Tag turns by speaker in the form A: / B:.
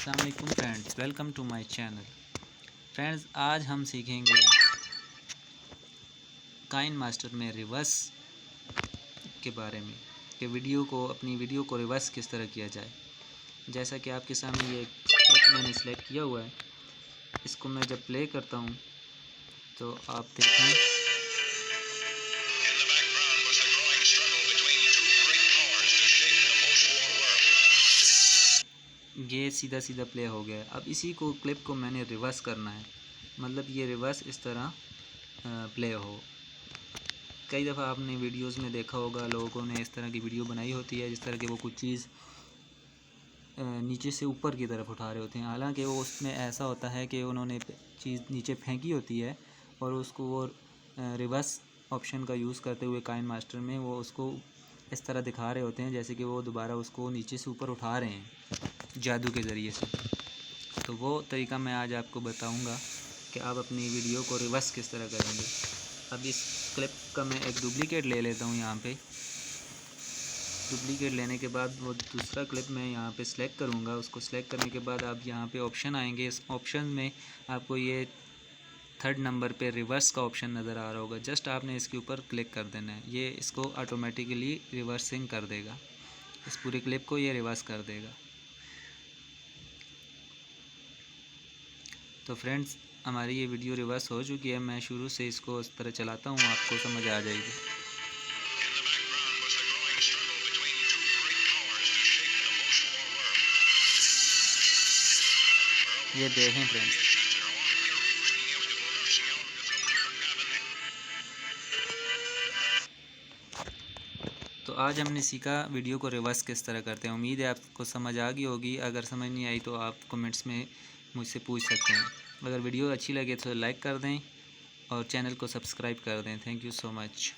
A: अस्सलाम वालेकुम friends, welcome to my channel. Friends, आज हम सीखेंगे काइन मास्टर में रिवर्स के बारे में कि अपनी वीडियो को रिवर्स किस तरह किया जाए। जैसा कि आपके सामने ये क्लिप मैंने सेलेक्ट किया हुआ है, इसको मैं जब प्ले करता हूँ तो आप देखें ये सीधा सीधा प्ले हो गया। अब इसी को क्लिप को मैंने रिवर्स करना है, मतलब ये रिवर्स इस तरह प्ले हो। कई दफ़ा आपने वीडियोस में देखा होगा, लोगों ने इस तरह की वीडियो बनाई होती है जिस तरह कि वो कुछ चीज़ नीचे से ऊपर की तरफ उठा रहे होते हैं, हालांकि वो उसमें ऐसा होता है कि उन्होंने चीज़ नीचे फेंकी होती है और उसको वो रिवर्स ऑप्शन का यूज़ करते हुए काइन मास्टर में वो उसको इस तरह दिखा रहे होते हैं जैसे कि वो दोबारा उसको नीचे से ऊपर उठा रहे हैं जादू के ज़रिए से। तो वो तरीका मैं आज आपको बताऊंगा कि आप अपनी वीडियो को रिवर्स किस तरह करेंगे। अब इस क्लिप का मैं एक डुप्लीकेट ले लेता हूँ। यहाँ पे डुप्लीकेट लेने के बाद वो दूसरा क्लिप मैं यहाँ पे सिलेक्ट करूँगा। उसको सिलेक्ट करने के बाद आप यहाँ पे ऑप्शन आएंगे। इस ऑप्शन में आपको ये 3rd नंबर पे रिवर्स का ऑप्शन नज़र आ रहा होगा। जस्ट आपने इसके ऊपर क्लिक कर देना है, ये इसको ऑटोमेटिकली रिवर्सिंग कर देगा। इस पूरी क्लिप को ये रिवर्स कर देगा। तो फ्रेंड्स, हमारी ये वीडियो रिवर्स हो चुकी है। मैं शुरू से इसको इस तरह चलाता हूँ, आपको समझ आ जाएगी। ये देखें फ्रेंड्स, तो आज हमने सीखा वीडियो को रिवर्स किस तरह करते हैं। उम्मीद है आपको समझ आ गई होगी। अगर समझ नहीं आई तो आप कमेंट्स में मुझसे पूछ सकते हैं। अगर वीडियो अच्छी लगे तो लाइक कर दें और चैनल को सब्सक्राइब कर दें। Thank you so much.